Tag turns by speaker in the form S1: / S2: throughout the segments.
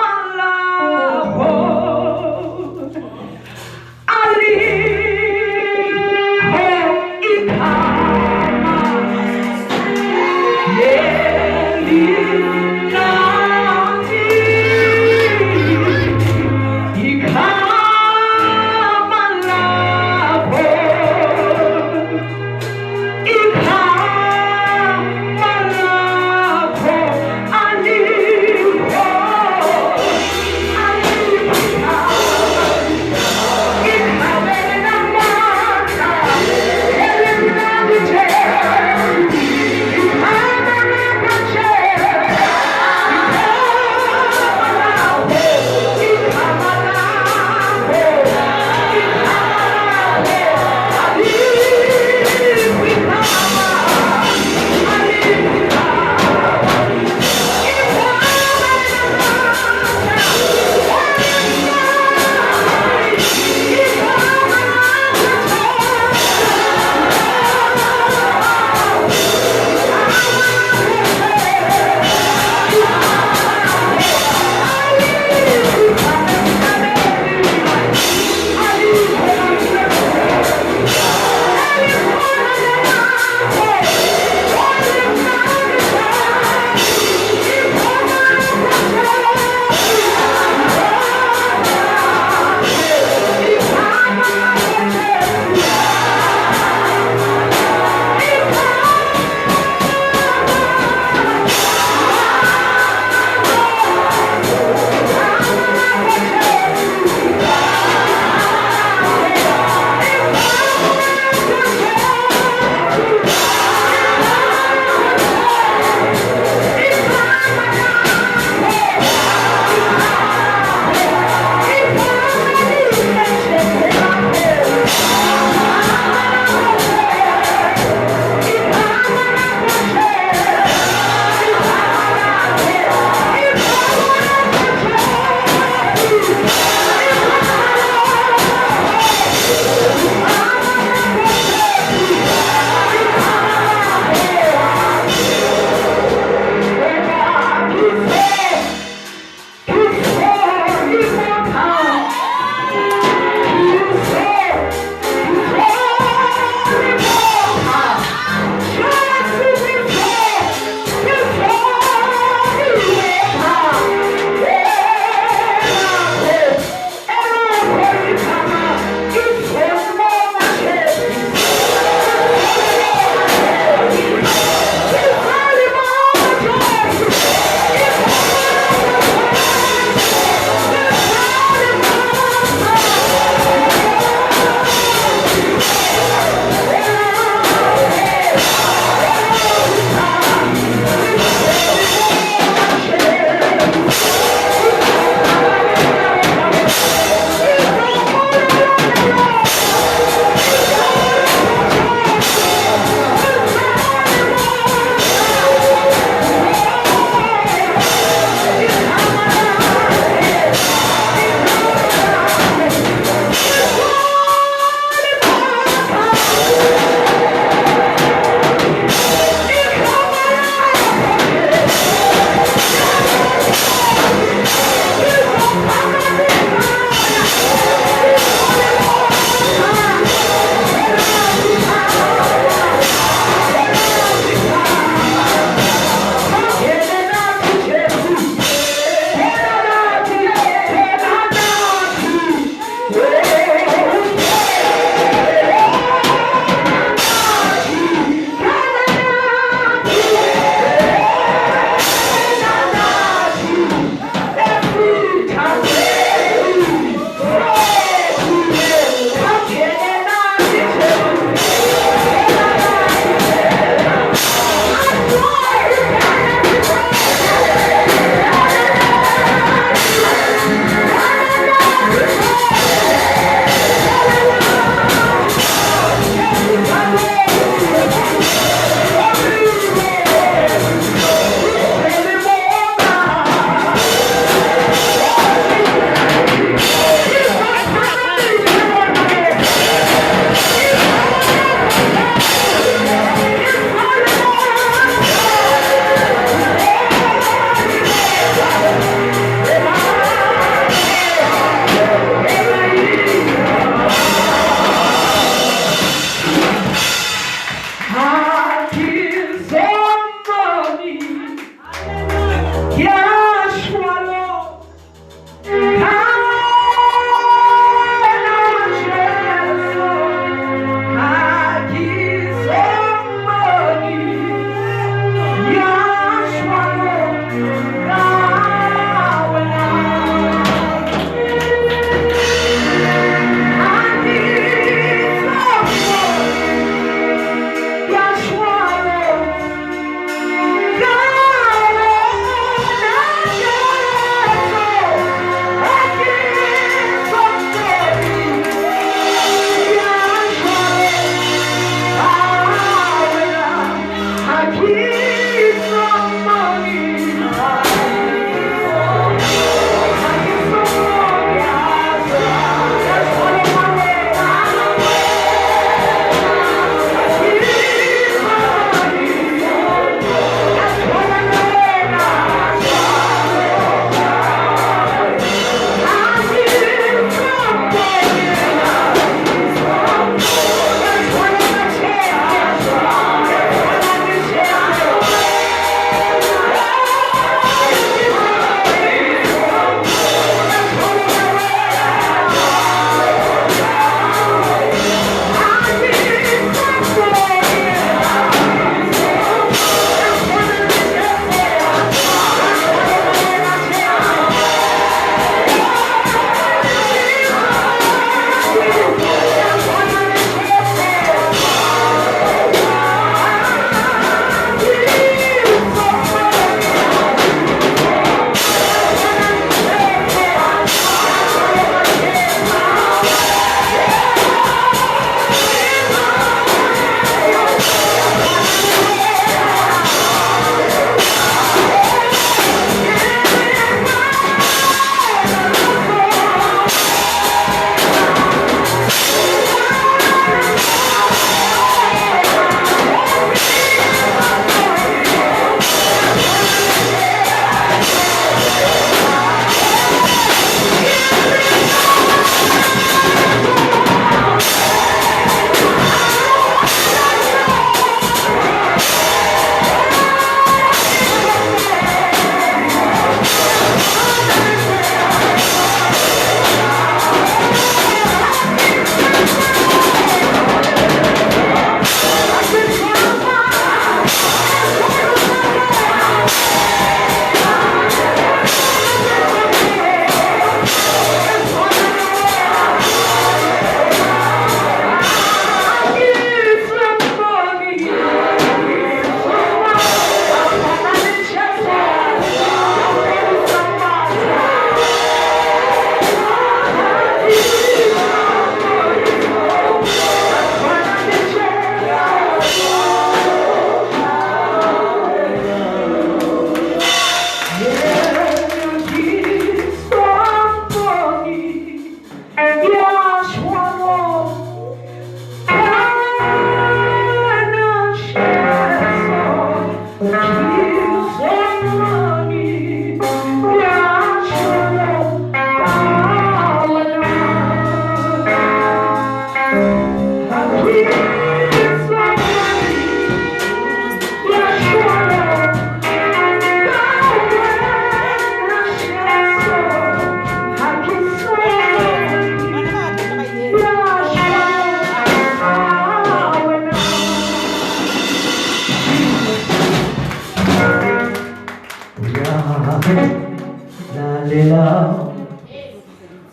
S1: Ikamalako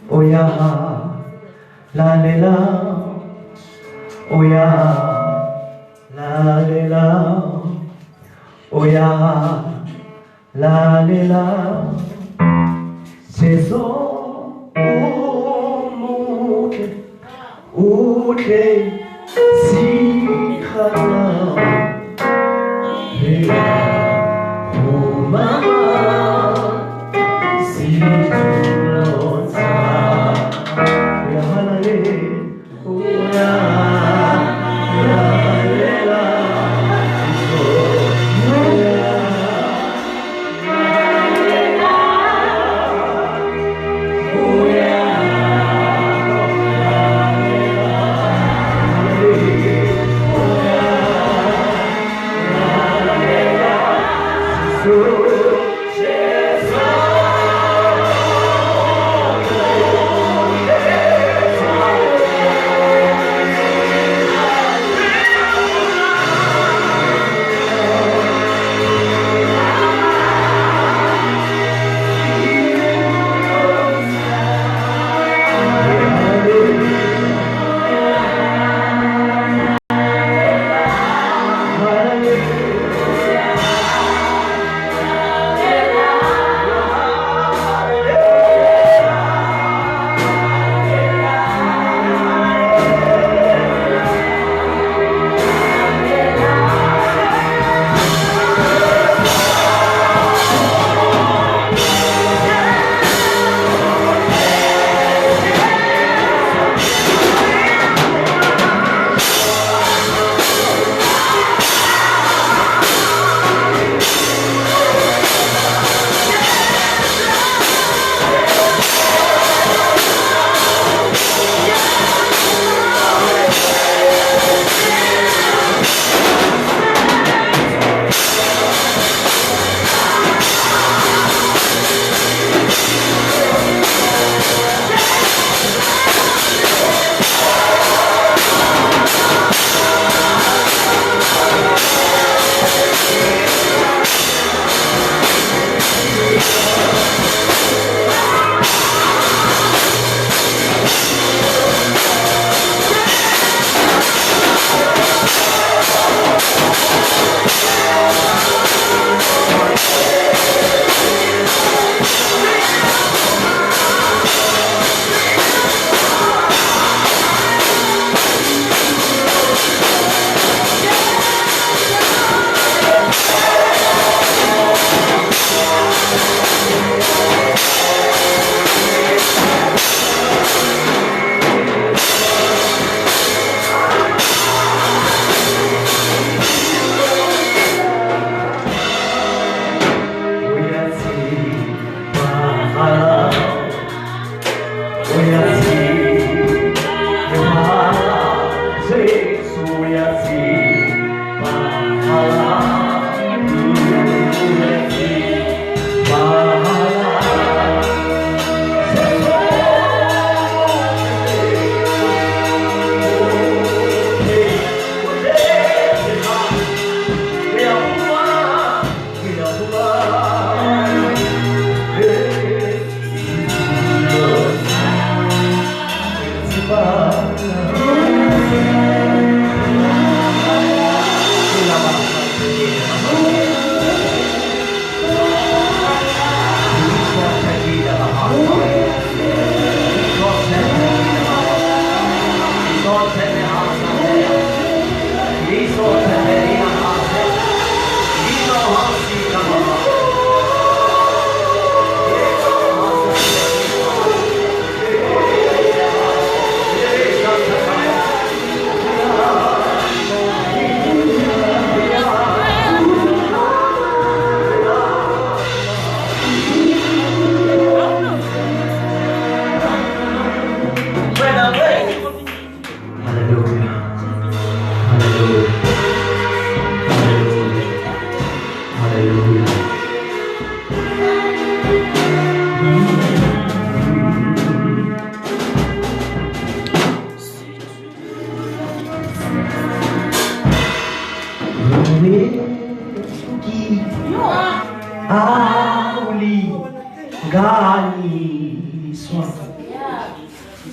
S1: Oya, la le la. Oya, la le la. Oya, la le la. Sezo umuke uke sikhana. Hera homa situlonza. Oya la le. Oya la le la.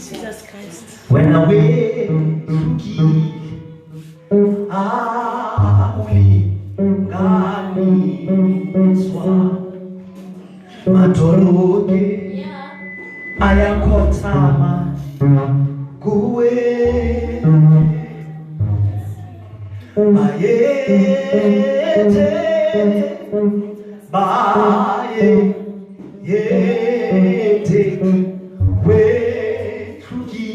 S1: When I wake to give ulinganiswa matoroke ayakotama kuwe ayete baye yete wetuki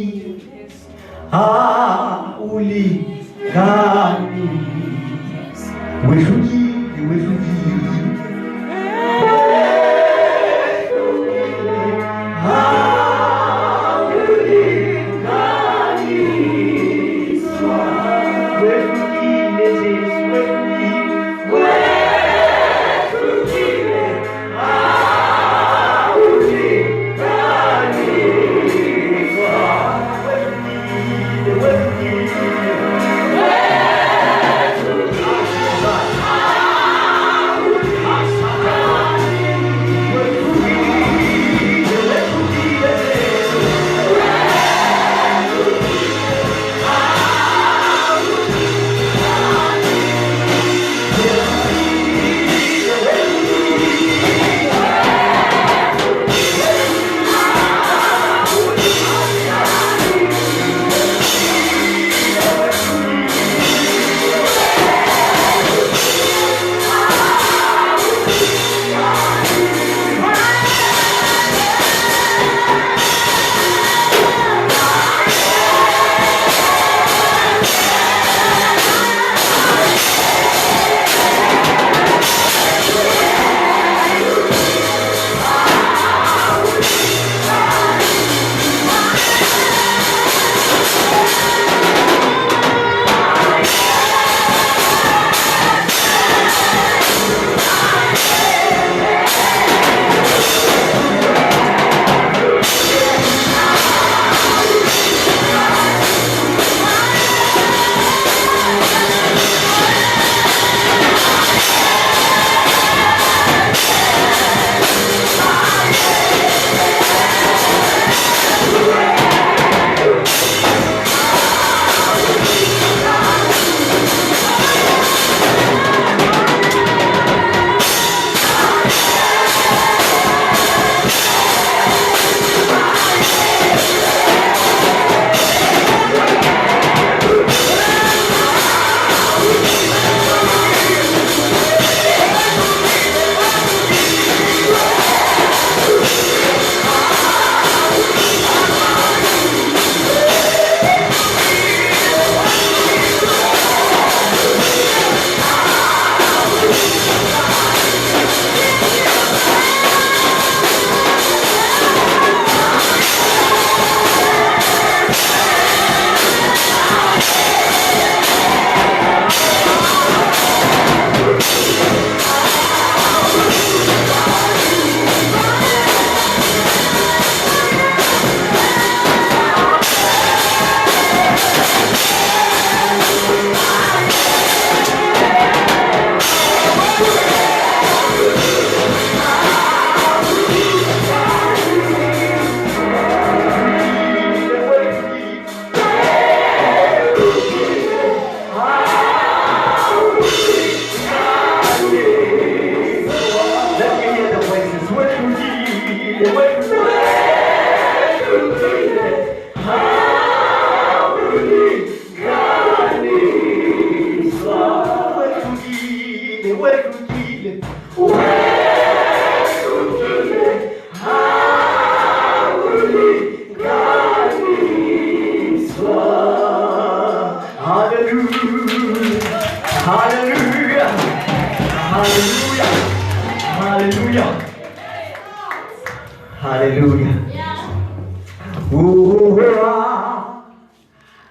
S1: uligani wetuki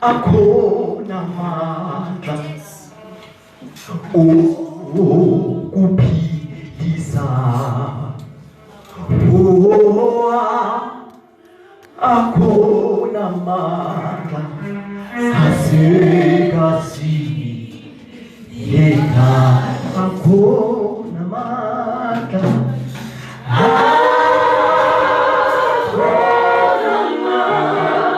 S2: Hakuna mata kupiliza hakuna mata asikasi yeka hakuna mata hakuna mata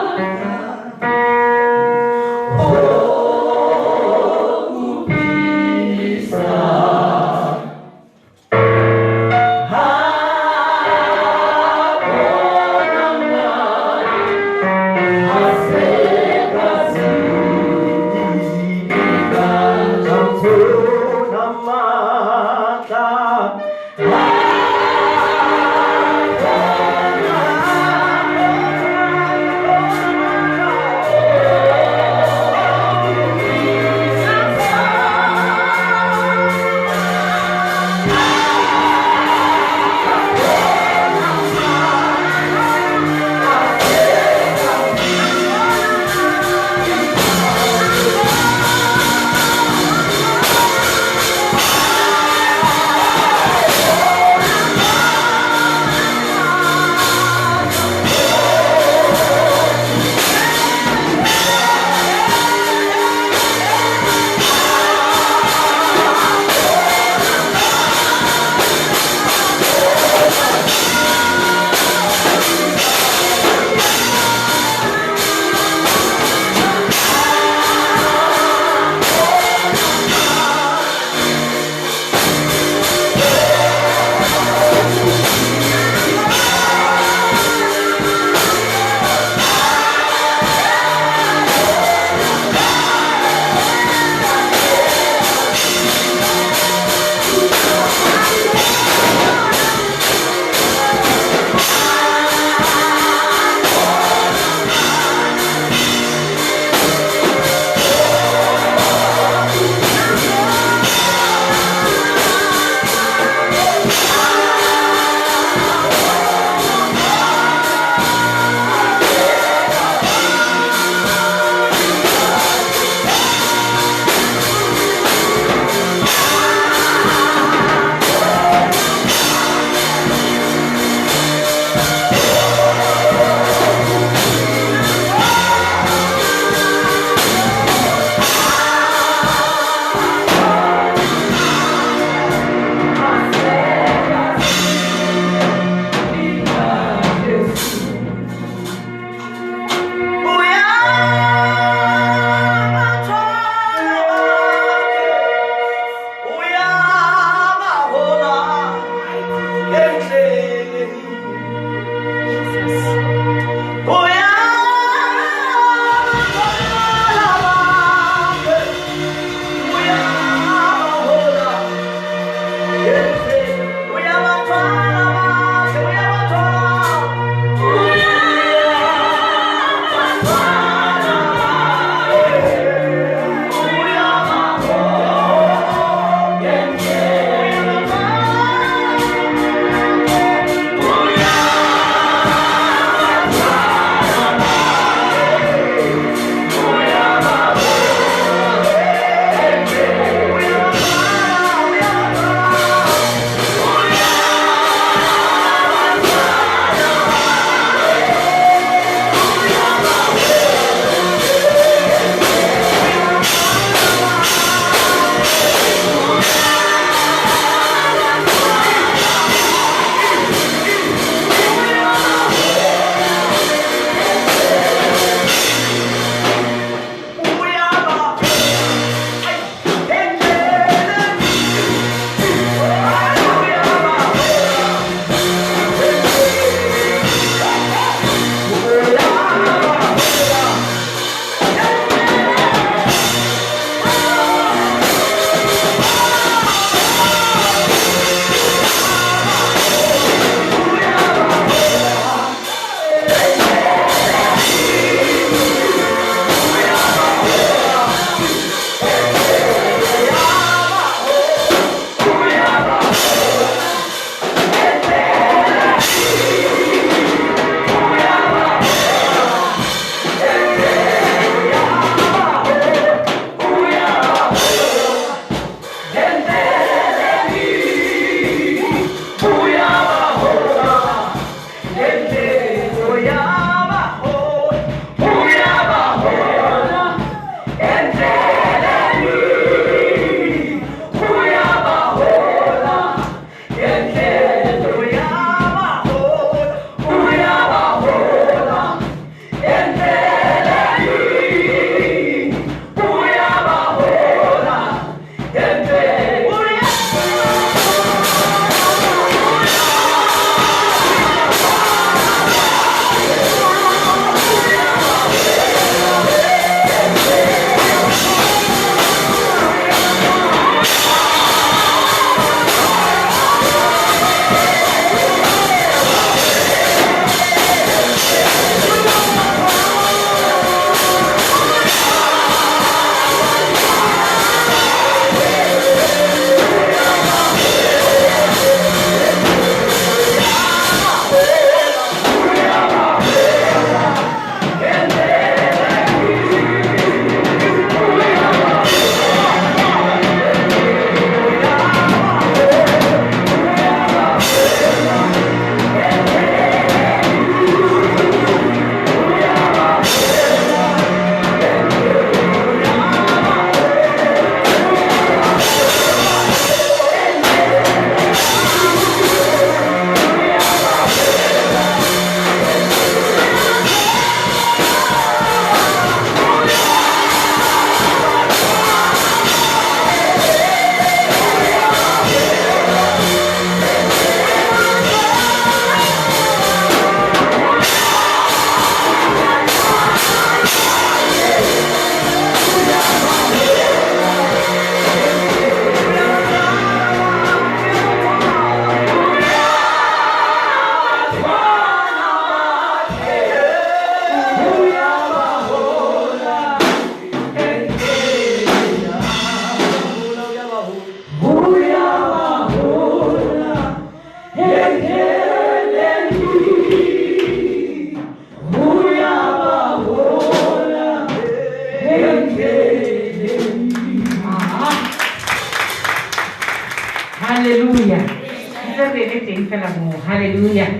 S3: hallelujah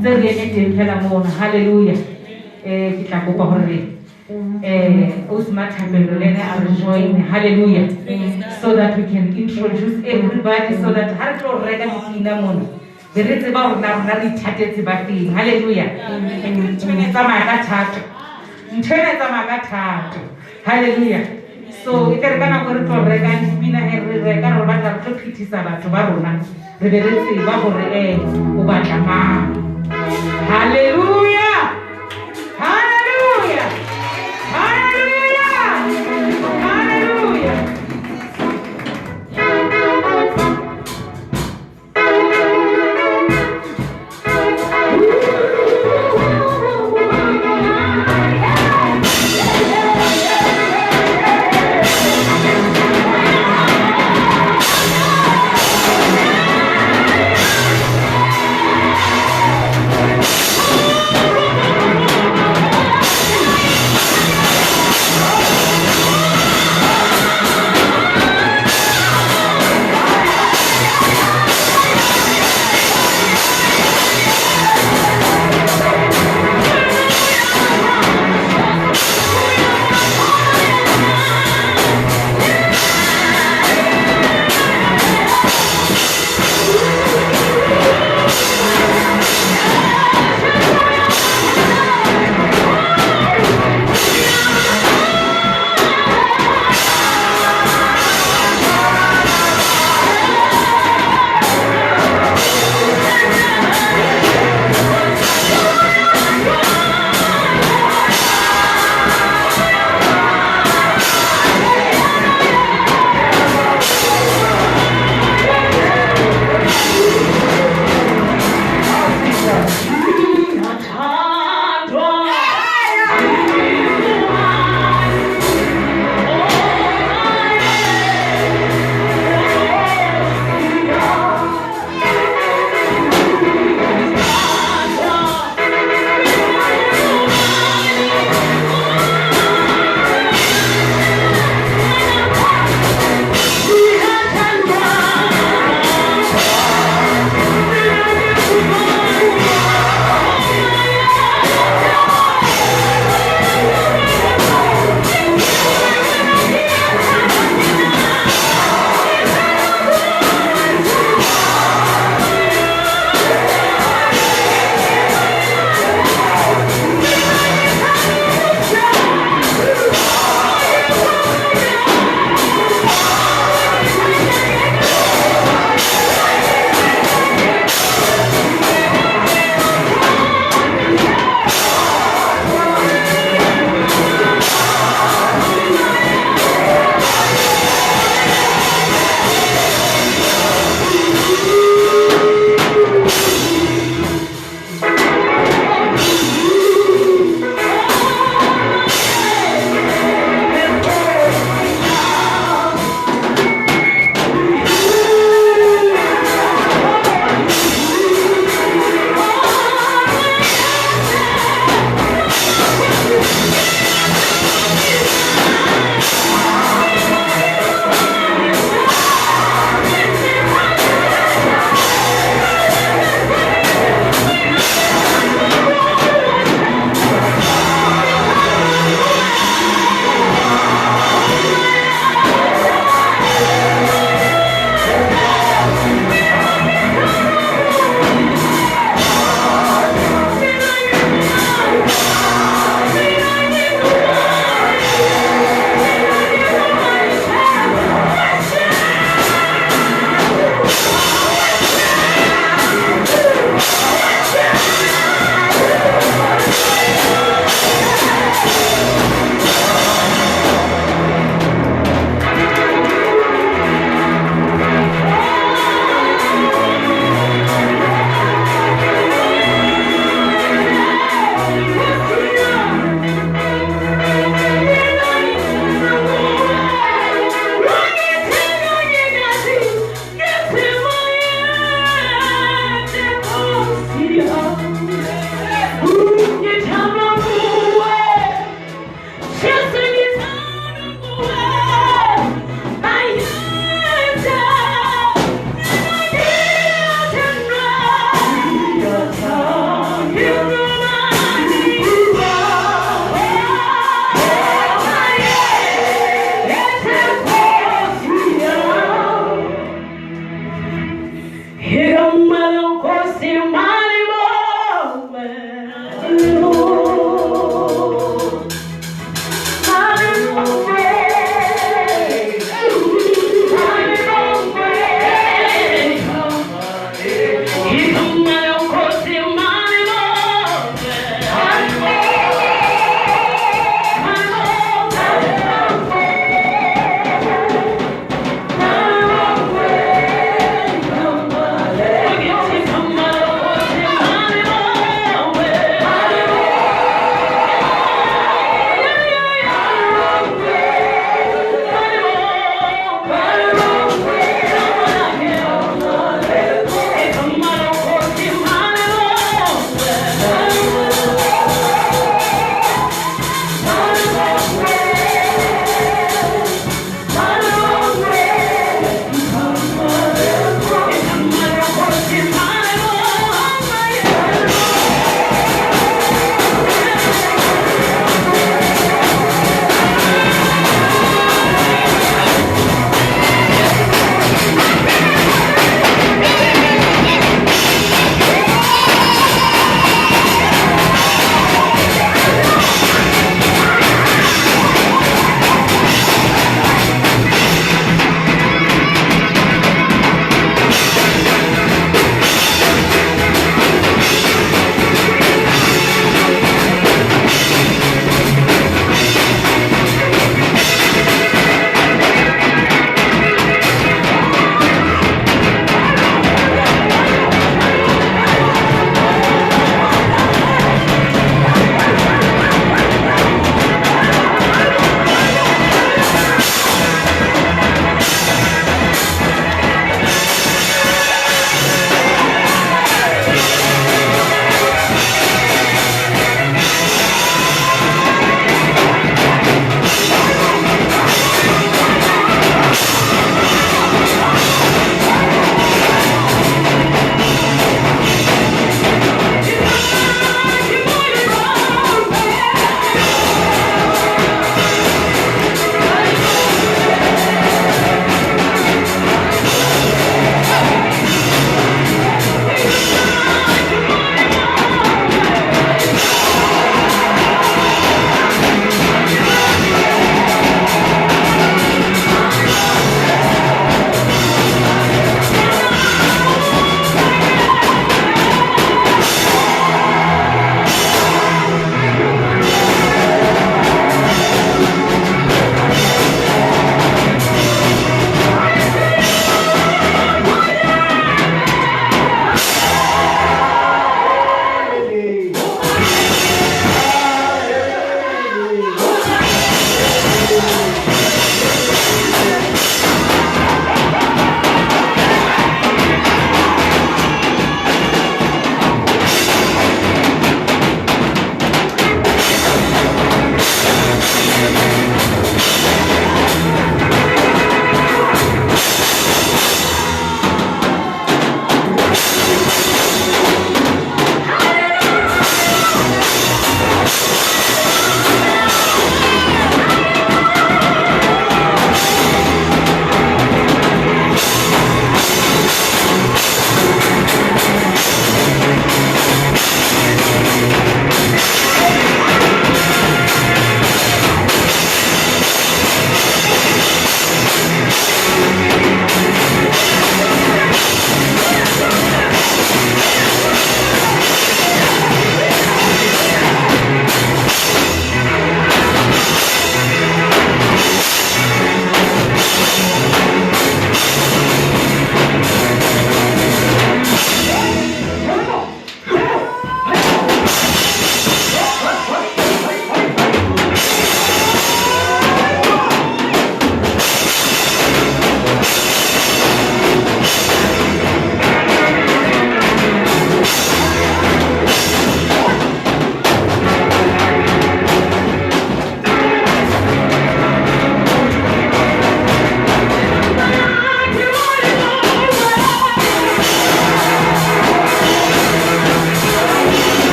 S3: tse re ene teng fela mona hallelujah ke tla kopa hore Osmathapelo le ene a re join hallelujah so that we can introduce everybody so that ha re tlo reka dipina mona be re tseba hore na re ithatetse ba teng hallelujah ntshwene tsamaya ka thato hallelujah so ite re ka nako re tlo reka dipina re reka re batla re tlo phethisa batho ba rona re be re tseba hore o batla mang hallelujah hallelujah hallelujah hallelujah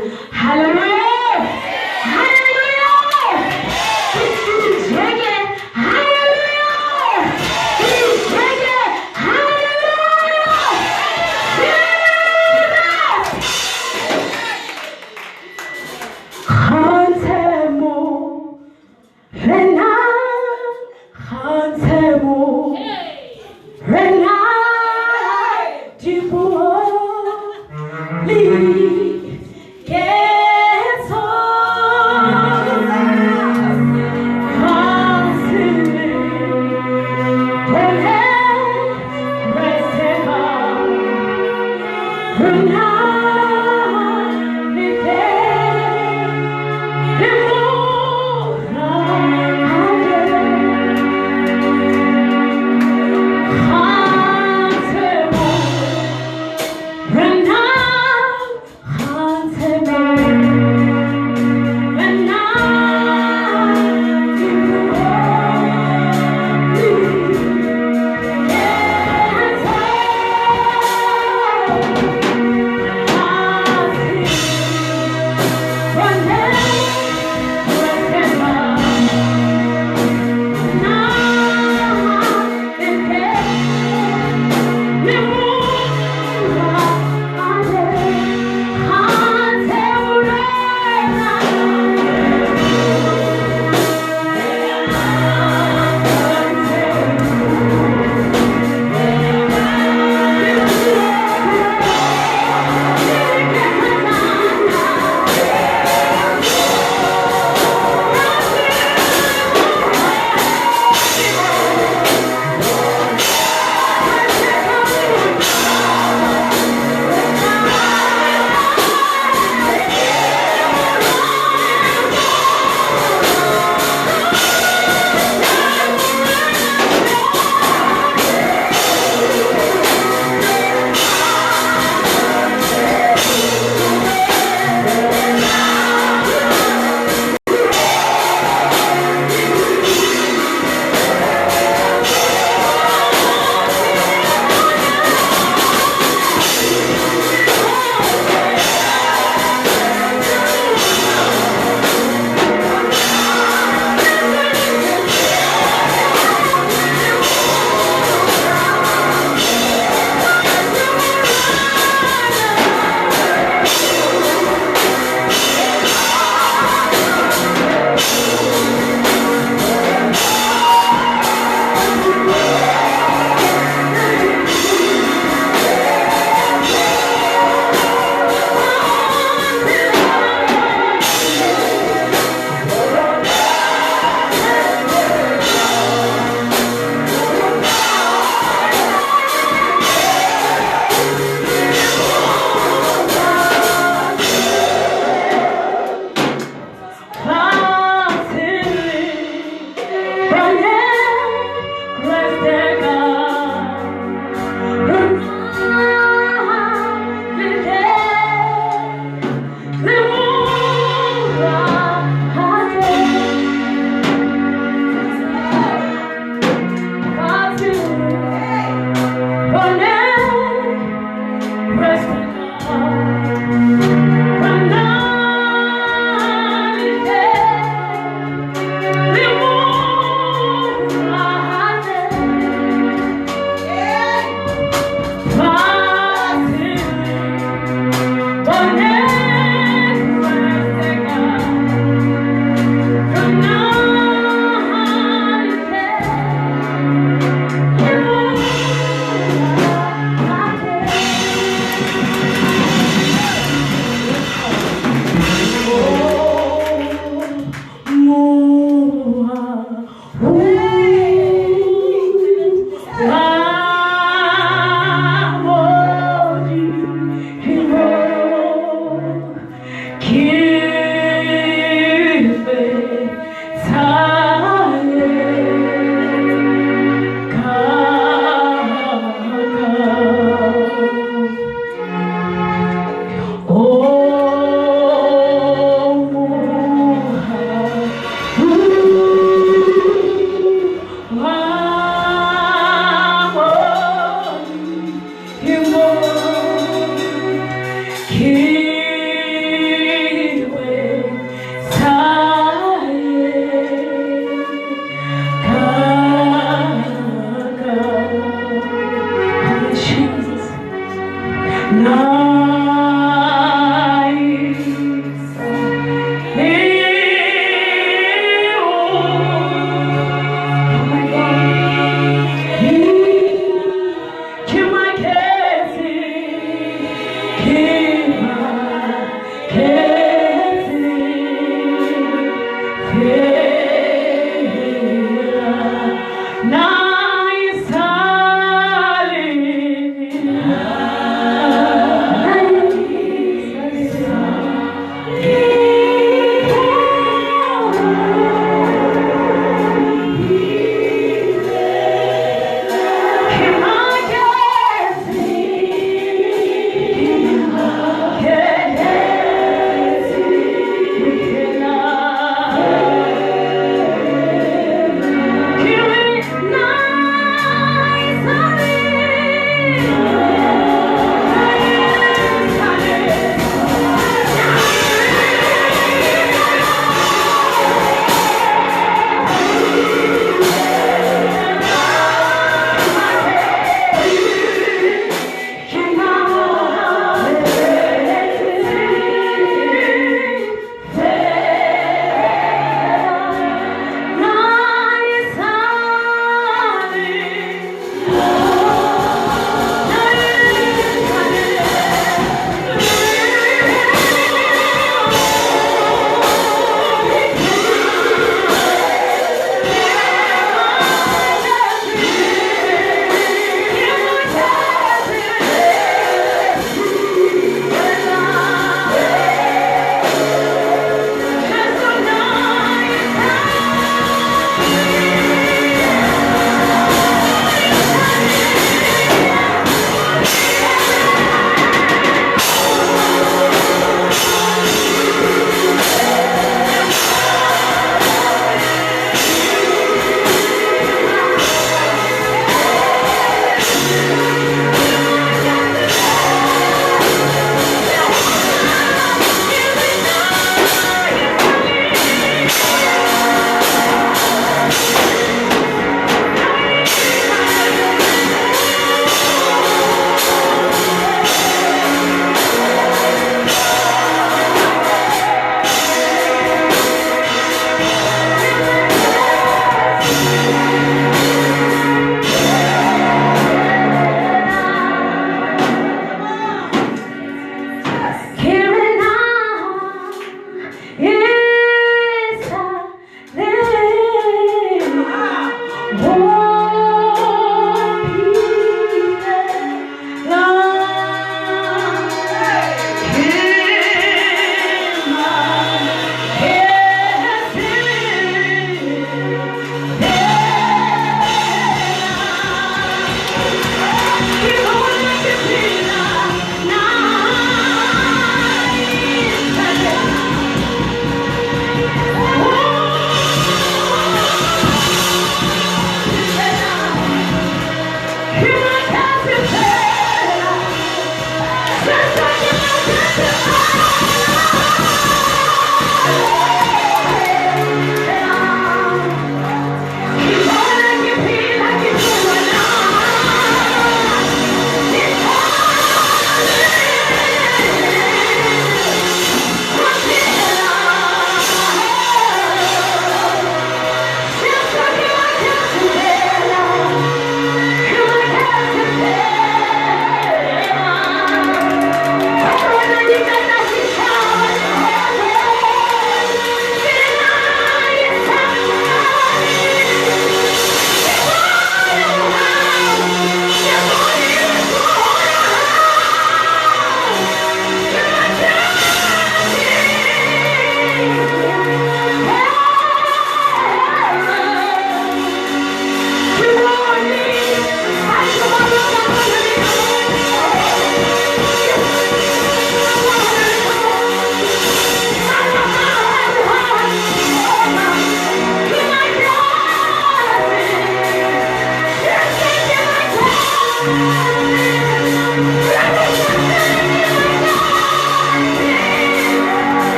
S3: Hallelujah! Hallelujah! Take it! Hallelujah! Take it! Hallelujah! Chantemo, Rena, chantemo, Rena, Dibo, Li, Geto, Chantele, Rena, Resema, Rena, Nite,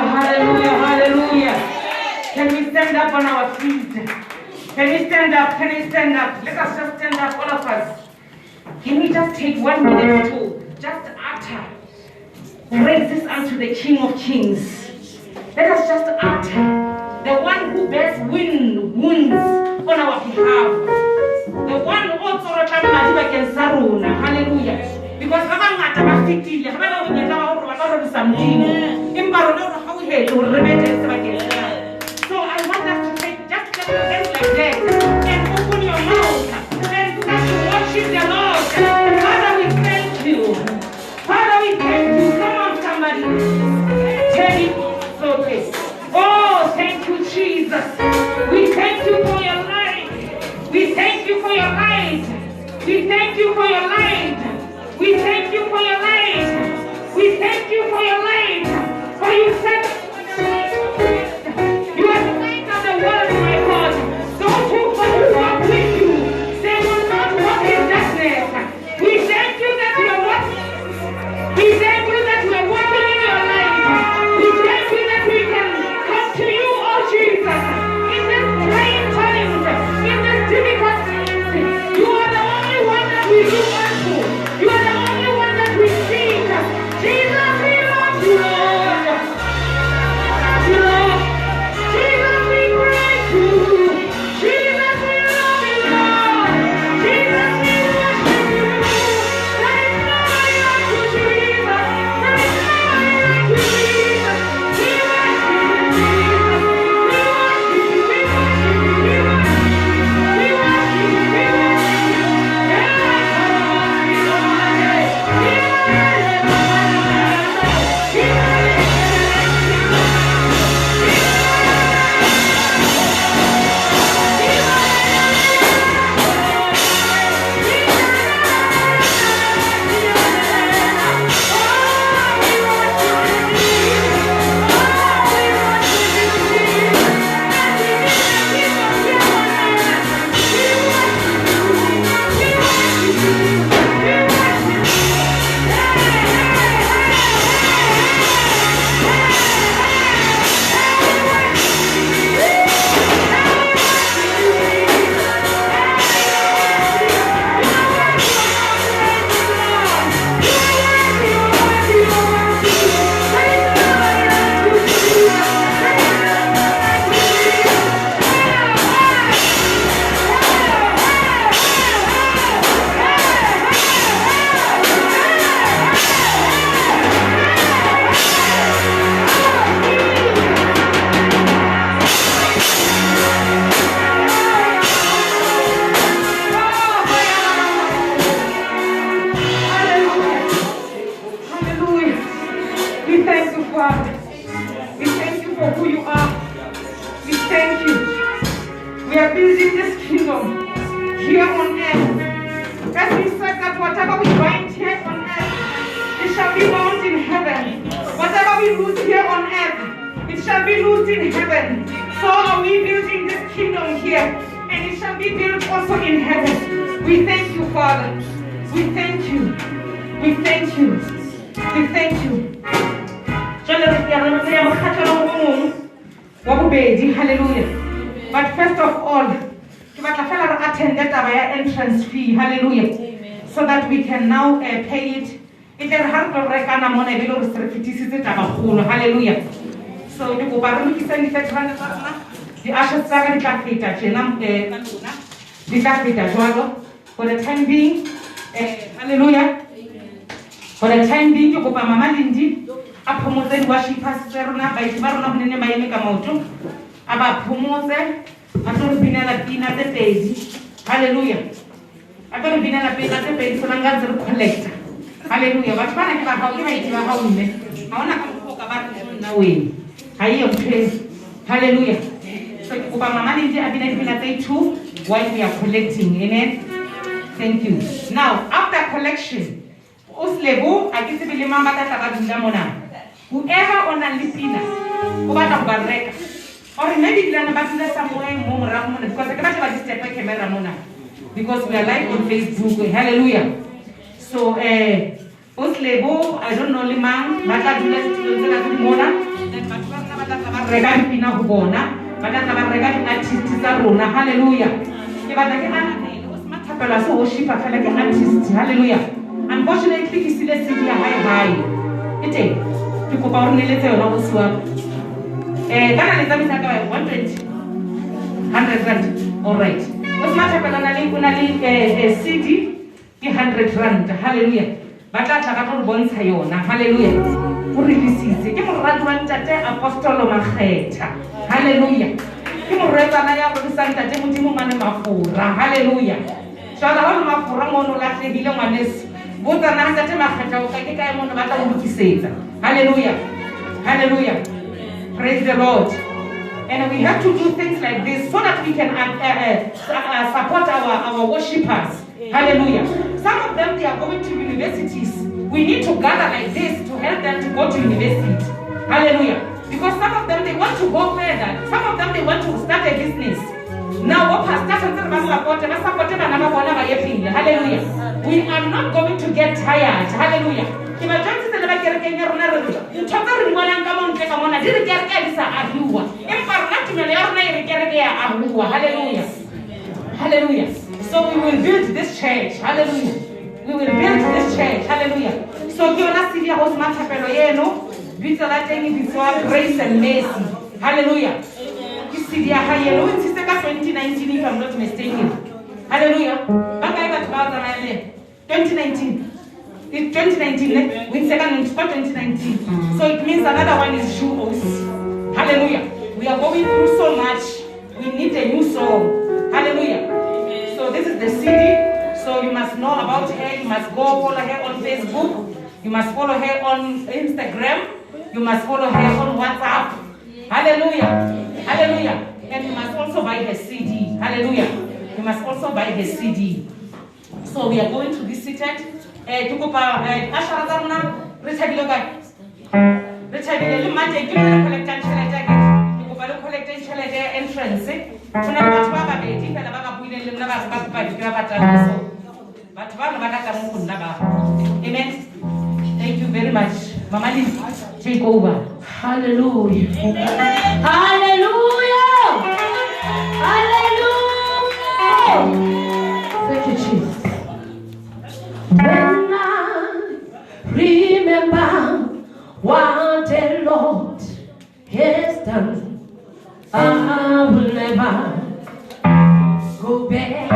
S3: hallelujah, hallelujah. Can we stand up on our feet? Can we stand up? Can we stand up? Let us just stand up, all of us. Can we just take 1 minute to just utter praises unto the King of Kings? Let us just utter the one who bears wounds on our behalf. The one who also against Saruna. Hallelujah. Because something. So I want us to take just a like that and open your mouth and start to worship the Lord. Father, we thank you. Father, we thank you. Come on, somebody. Tell it. Okay. Oh, thank you, Jesus. We thank you for your light. We thank you for your light. We thank you for your light. We thank you for your light. We thank you for your light. For you said you are the light of the world, my God. Those who walk with you, they will not walk in darkness. We thank you that you are walking. We thank you that we are walking in your light. We thank you that we can come to you, oh Jesus, in this trying times, in this difficult times. You are the only one that we look unto. You are the only one that we seek. Jesus, we love you, Lord. We love you, Lord. Jesus, we praise you. Jesus, we love you, Lord. Jesus, we worship you. There is nobody like you, Jesus. There is nobody like you, Jesus. We worship you, Jesus. We worship you, we worship you, we worship you. We worship you, we worship you. Hallelujah. But first of all, attend that entrance fee. Hallelujah. So that we can now pay it. Hallelujah. So you go back to the ashes for the time being. Hallelujah. For the time being, you go by Mama Lindy. A promoted worship pastor by Barona in Miami Kamoto. About promote, I don't be a pina the daisy. Hallelujah. I don't be a pina the base so long as the collector. Hallelujah. But when I have how you make your home, I want to talk about it now. I am praise. Hallelujah. So Mama Lindy, I've been a day too while we are collecting. Amen. Thank you. Now, after collection, Oslebo, I guess we remember that about Damona. Whoever on a lipina, or maybe somewhere because I cannot have this camera mona. Because we are live on Facebook. Hallelujah. So Oslebo, I don't know Limang, but I do mona. ba tla ba reka dipina go bona ba tla ba reka di-artist tsa rona halleluja ke batla ke ananele o se mathapelo a se worshipa fela ke artist halleluja unfortunately ke sile cd ya high ke teng ke kopa gore neletse yona go siwa kana le tsamisa ka 120 100 rand all right o se mathapelo o na le cd ke 100 rand halleluja ba tla tla ka go bontsha yona halleluja o releasitse ke morati wa ntate apostolo Makgetha halleluja ke morwetsana ya go santate modimo mane mafura halleluja jala ha mafura mono la tlebile ngwanese botsana ntate Makgetha o ka ke kae mono ba tla go lokisetsa halleluja halleluja praise the Lord. And we have to do things like this so that we can support our worshippers. Hallelujah. Some of them, they are going to universities. We need to gather like this to help them to go to university. Hallelujah. Because some of them, they want to go further. Some of them, they want to start a business. Now, hallelujah. We are not going to get tired. Hallelujah. Hallelujah. Hallelujah. So we will build this church. Hallelujah. We will build this church. Hallelujah. So give us the house matapelo yeno. Grace and mercy. Hallelujah. This is 2019 if I'm not mistaken. Hallelujah. 2019. It's 2019, with second in 2019. So it means another one is due us. Hallelujah. We are going through so much. We need a new song. Hallelujah. So this is the CD. So you must know about her. You must go follow her on Facebook. You must follow her on Instagram. You must follow her on WhatsApp. Hallelujah. Hallelujah. And you must also buy her CD. Hallelujah. You must also buy her CD. So we are going to be seated. Tukupa Asharazana, Richard Richard Lumate, collector entrance. Amen. Thank you very much. Mama Lee, take over.
S2: Hallelujah.
S4: Hallelujah. Hallelujah.
S2: Thank you, Jesus.
S4: When I remember what the Lord has done, I will never go back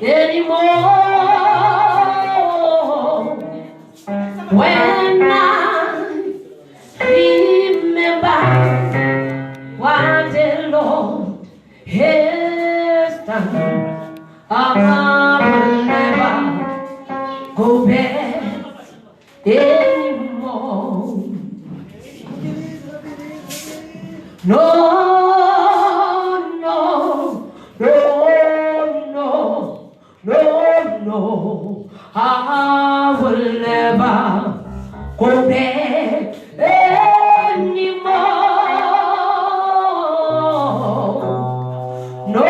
S4: anymore. When I remember what the Lord has done, I will never go back anymore. No, no, no, no, no, no. I will never go back anymore. No.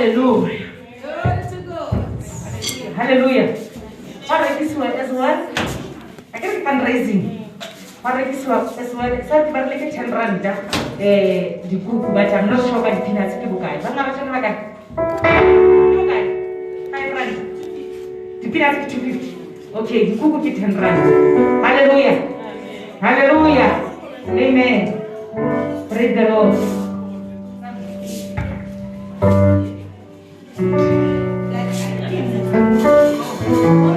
S2: Hallelujah.
S3: Hallelujah. Parekisiwa as well. I get fundraising. Parekisiwa as well. Except but like 10 rand. The cook, but I'm not sure about the peanuts. Kibukai. But now I'm like 5 rand. The peanuts 250. Okay, the cook get 10 rand. Hallelujah. Hallelujah. Amen. Praise the Lord.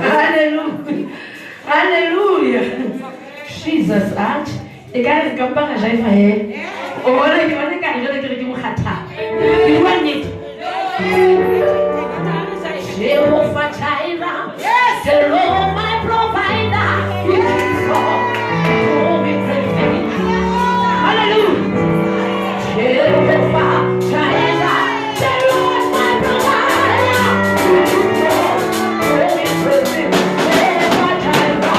S2: Hallelujah. Hallelujah. Jesus, art. The guy is come back and I oh, what are you going to get? You're going to give him a hat. You want it? Jehovah Jireh. Yes. The Lord my provider. Yes. Oh, we pray for him. Hallelujah. Jehovah Jireh. The Lord my provider. Oh, we pray for him. Jehovah Jireh.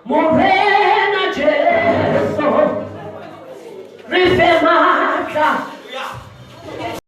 S2: More